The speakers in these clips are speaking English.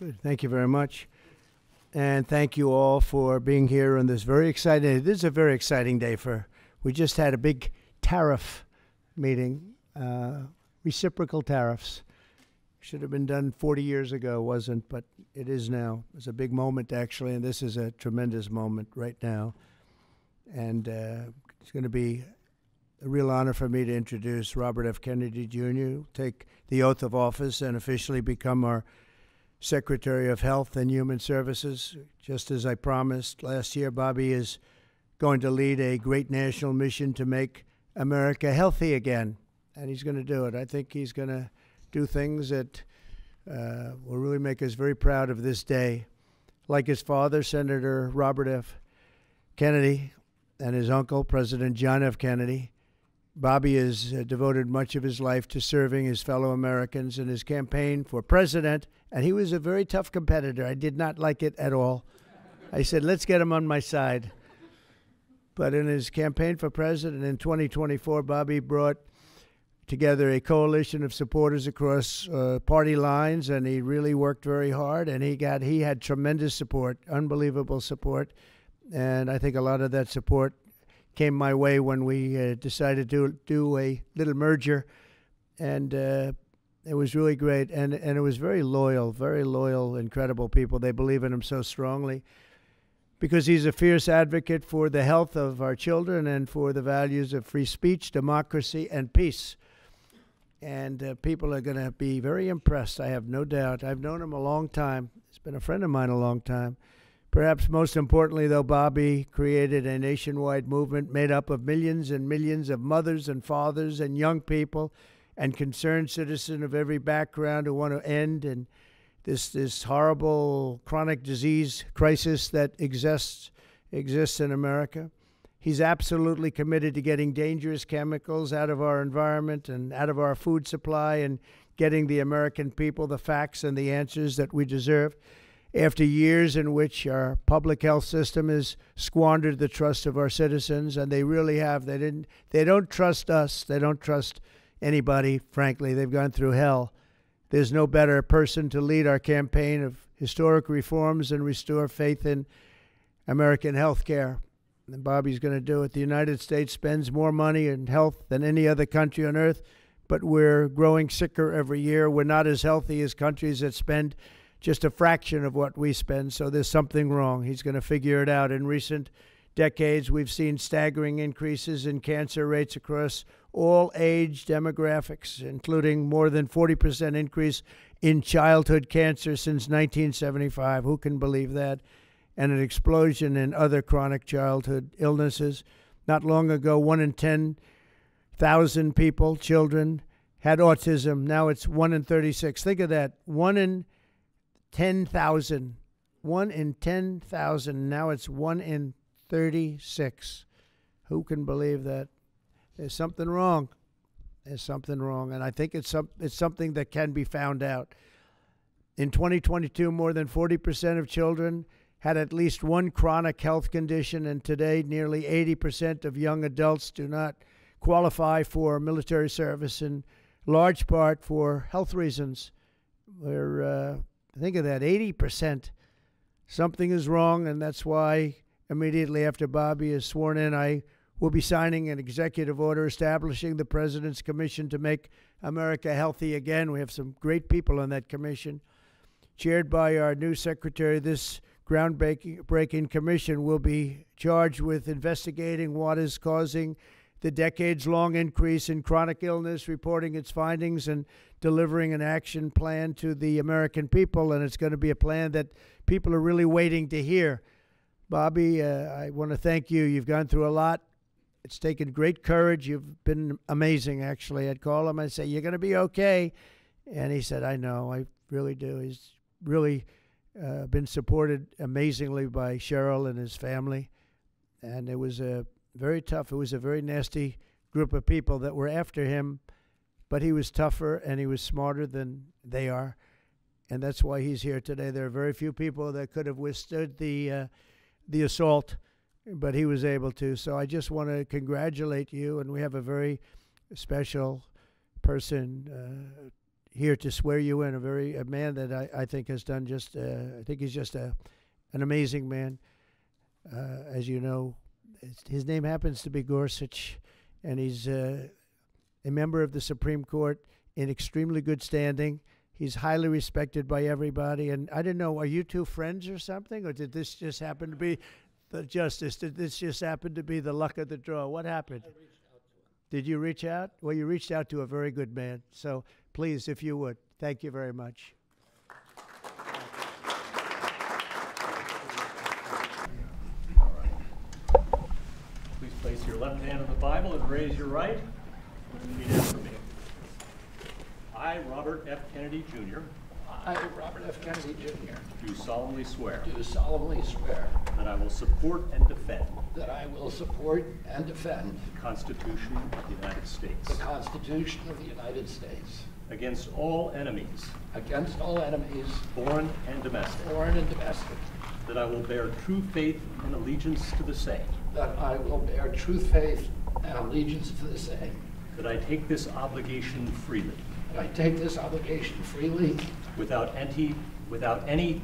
Good. Thank you very much. And thank you all for being here on this very exciting day. This is a very exciting day we just had a big tariff meeting, reciprocal tariffs. Should have been done 40 years ago, wasn't, but it is now. It's a big moment, actually, and this is a tremendous moment right now. And it's going to be a real honor for me to introduce Robert F. Kennedy, Jr., take the oath of office and officially become our Secretary of Health and Human Services. Just as I promised last year, Bobby is going to lead a great national mission to make America healthy again, and he's going to do it. I think he's going to do things that will really make us very proud of this day. Like his father, Senator Robert F. Kennedy, and his uncle, President John F. Kennedy, Bobby has devoted much of his life to serving his fellow Americans in his campaign for president, and he was a very tough competitor. I did not like it at all. I said, let's get him on my side. But in his campaign for president in 2024, Bobby brought together a coalition of supporters across party lines, and he really worked very hard, and he had tremendous support, unbelievable support, and I think a lot of that support came my way when we decided to do a little merger, and it was really great, and it was very loyal, incredible people. They believe in him so strongly because he's a fierce advocate for the health of our children and for the values of free speech, democracy, and peace. And people are going to be very impressed, I have no doubt. I've known him a long time. He's been a friend of mine a long time. Perhaps most importantly, though, Bobby created a nationwide movement made up of millions and millions of mothers and fathers and young people and concerned citizens of every background who want to end and this horrible chronic disease crisis that exists in America. He's absolutely committed to getting dangerous chemicals out of our environment and out of our food supply and getting the American people the facts and the answers that we deserve. After years in which our public health system has squandered the trust of our citizens, and they really have. They don't trust us. They don't trust anybody, frankly. They've gone through hell. There's no better person to lead our campaign of historic reforms and restore faith in American health care. And Bobby's going to do it. The United States spends more money in health than any other country on earth, but we're growing sicker every year. We're not as healthy as countries that spend just a fraction of what we spend, so there's something wrong. He's going to figure it out. In recent decades, we've seen staggering increases in cancer rates across all age demographics, including more than 40% increase in childhood cancer since 1975. Who can believe that? And an explosion in other chronic childhood illnesses. Not long ago, 1 in 10,000 people, children, had autism. Now it's 1 in 36. Think of that. 1 in 10,000. 1 in 10,000. Now it's 1 in 36. Who can believe that? There's something wrong. There's something wrong. And I think it's something that can be found out. In 2022, more than 40% of children had at least one chronic health condition, and today nearly 80% of young adults do not qualify for military service, in large part for health reasons. Think of that, 80%. Something is wrong, and that's why immediately after Bobby is sworn in, I will be signing an executive order establishing the President's Commission to make America healthy again. We have some great people on that commission. Chaired by our new secretary, this groundbreaking commission will be charged with investigating what is causing the decades-long increase in chronic illness, reporting its findings, and delivering an action plan to the American people. And it's going to be a plan that people are really waiting to hear. Bobby, I want to thank you. You've gone through a lot. It's taken great courage. You've been amazing, actually. I'd call him and say, you're going to be okay. And he said, I know, I really do. He's really been supported amazingly by Cheryl and his family. And it was very tough. It was a very nasty group of people that were after him, but he was tougher and he was smarter than they are. And that's why he's here today. There are very few people that could have withstood the assault, but he was able to. So I just want to congratulate you, and we have a very special person here to swear you in. A man that I think has done just. I think he's just an amazing man. As you know, his name happens to be Gorsuch, and he's a member of the Supreme Court in extremely good standing. He's highly respected by everybody. And I didn't know, are you two friends or something? Or did this just happen to be the justice? Did this just happen to be the luck of the draw? What happened? I reached out to him. Did you reach out? Well, you reached out to a very good man. So please, if you would, thank you very much. All right. Please place your left hand on the Bible and raise your right. Repeat after me. I, Robert F. Kennedy, Jr., I, Robert F. Kennedy, Jr., do solemnly swear do solemnly swear that I will support and defend that I will support and defend the Constitution of the United States the Constitution of the United States against all enemies, against all enemies, foreign and domestic, foreign and domestic, that I will bear true faith and allegiance to the same, that I will bear true faith and allegiance to the same, that I take this obligation freely, that I take this obligation freely without any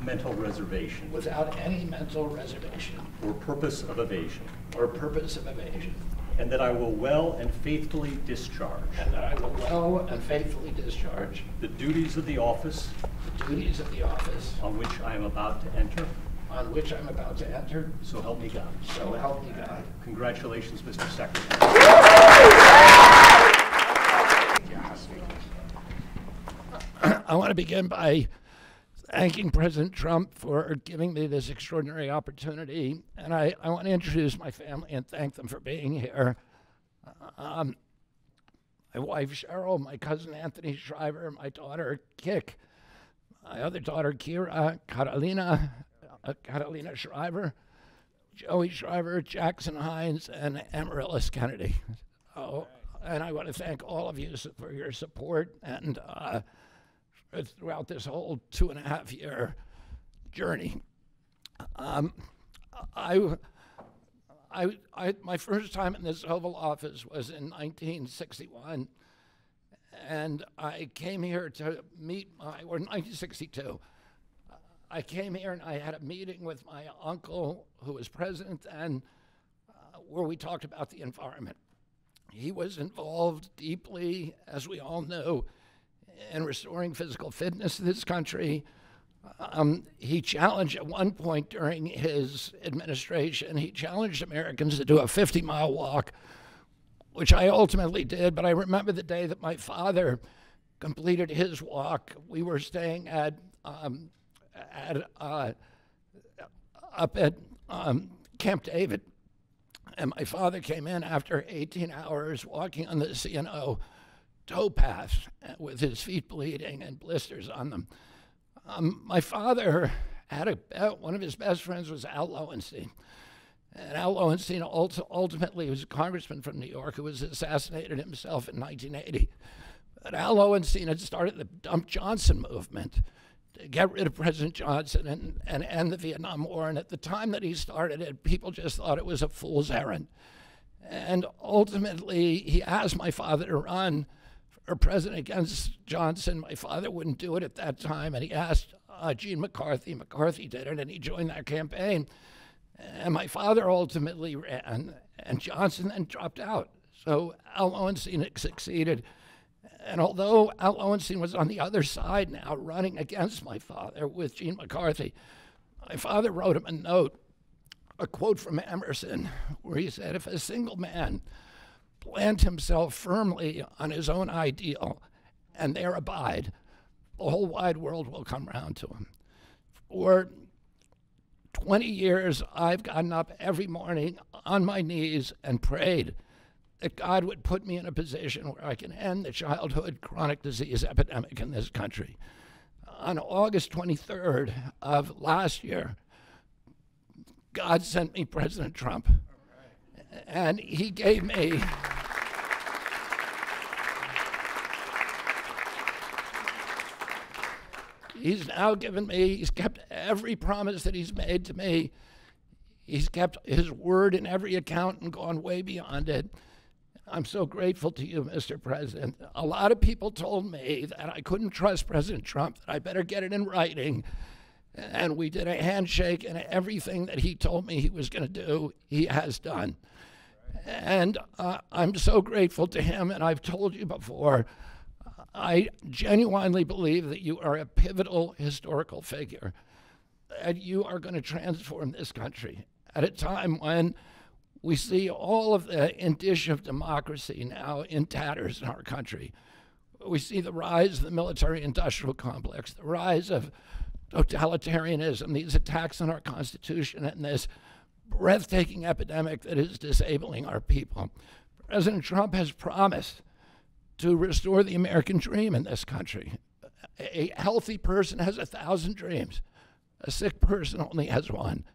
mental reservation without any mental reservation or purpose of evasion, or purpose of evasion, and that I will well and faithfully discharge and that I will well and faithfully discharge the duties of the office the duties of the office on which I am about to enter. on which I'm about to enter. So help me God. So help me God. Congratulations, Mr. Secretary. I want to begin by thanking President Trump for giving me this extraordinary opportunity. And I want to introduce my family and thank them for being here. My wife, Cheryl, my cousin, Anthony Shriver, my daughter, Kik, my other daughter, Kira, Catalina Shriver, Joey Shriver, Jackson Hines, and Amaryllis Kennedy. Oh, and I want to thank all of you for your support and throughout this whole 2.5-year journey. My first time in this Oval Office was in 1961, and I came here to meet or 1962. I came here and I had a meeting with my uncle, who was president, and where we talked about the environment. He was involved deeply, as we all know, in restoring physical fitness to this country. He challenged at one point during his administration, he challenged Americans to do a 50-mile walk, which I ultimately did. But I remember the day that my father completed his walk. We were staying up at Camp David, and my father came in after 18 hours walking on the C&O towpath with his feet bleeding and blisters on them. My father had one of his best friends was Al Lowenstein. And Al Lowenstein ultimately was a congressman from New York who was assassinated himself in 1980. But Al Lowenstein had started the Dump Johnson movement to get rid of President Johnson and end the Vietnam War. And at the time that he started it, people just thought it was a fool's errand. And ultimately, he asked my father to run for president against Johnson. My father wouldn't do it at that time, and he asked Gene McCarthy. McCarthy did it, and he joined that campaign. And my father ultimately ran, and Johnson then dropped out. So Al Lowenstein succeeded. And although Al Lowenstein was on the other side now, running against my father with Gene McCarthy, my father wrote him a note, a quote from Emerson, where he said, "If a single man plant himself firmly on his own ideal and there abide, the whole wide world will come round to him." For 20 years, I've gotten up every morning on my knees and prayed that God would put me in a position where I can end the childhood chronic disease epidemic in this country. On August 23rd of last year, God sent me President Trump. And he gave me he's now given me, he's kept every promise that he's made to me. He's kept his word in every account and gone way beyond it. I'm so grateful to you, Mr. President. A lot of people told me that I couldn't trust President Trump, that I better get it in writing. And we did a handshake, and everything that he told me he was going to do, he has done. And I'm so grateful to him, and I've told you before, I genuinely believe that you are a pivotal historical figure, and you are going to transform this country at a time when we see all of the indicia of democracy now in tatters in our country. We see the rise of the military-industrial complex, the rise of totalitarianism, these attacks on our Constitution, and this breathtaking epidemic that is disabling our people. President Trump has promised to restore the American dream in this country. A healthy person has 1,000 dreams. A sick person only has one.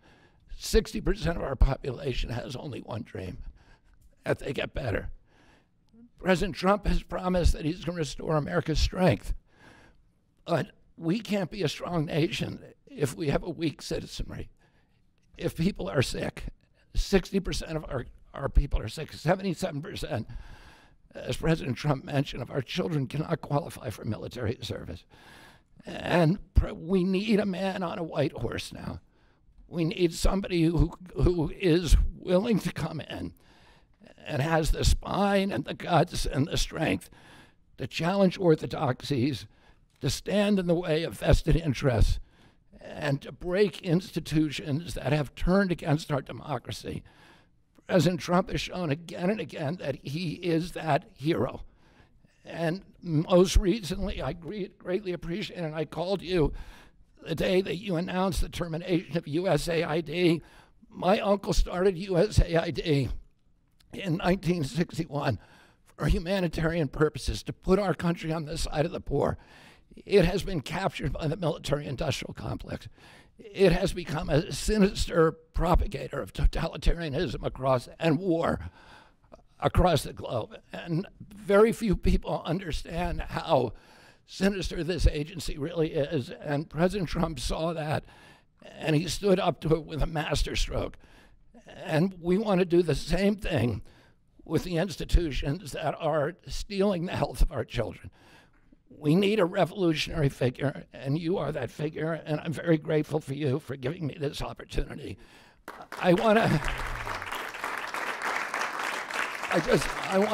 60% of our population has only one dream, that they get better. President Trump has promised that he's going to restore America's strength. But we can't be a strong nation if we have a weak citizenry. If people are sick, 60% of our people are sick, 77%, as President Trump mentioned, of our children cannot qualify for military service. And we need a man on a white horse now. We need somebody who is willing to come in and has the spine and the guts and the strength to challenge orthodoxies, to stand in the way of vested interests, and to break institutions that have turned against our democracy. President Trump has shown again and again that he is that hero. And most recently, I greatly appreciate it, and I called you the day that you announced the termination of USAID. My uncle started USAID in 1961 for humanitarian purposes, to put our country on the side of the poor. It has been captured by the military-industrial complex. It has become a sinister propagator of totalitarianism and war across the globe. And very few people understand how sinister this agency really is. And President Trump saw that, and he stood up to it with a masterstroke. And we want to do the same thing with the institutions that are stealing the health of our children. We need a revolutionary figure, and you are that figure, and I'm very grateful for you for giving me this opportunity. I want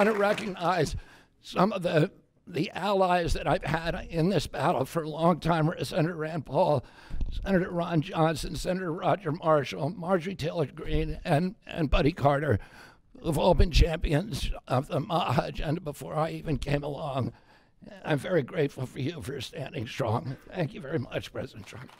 to recognize some of the allies that I've had in this battle for a long time: Senator Rand Paul, Senator Ron Johnson, Senator Roger Marshall, Marjorie Taylor Greene, and Buddy Carter, who've all been champions of the MAHA agenda before I even came along. I'm very grateful for you for standing strong. Thank you very much, President Trump.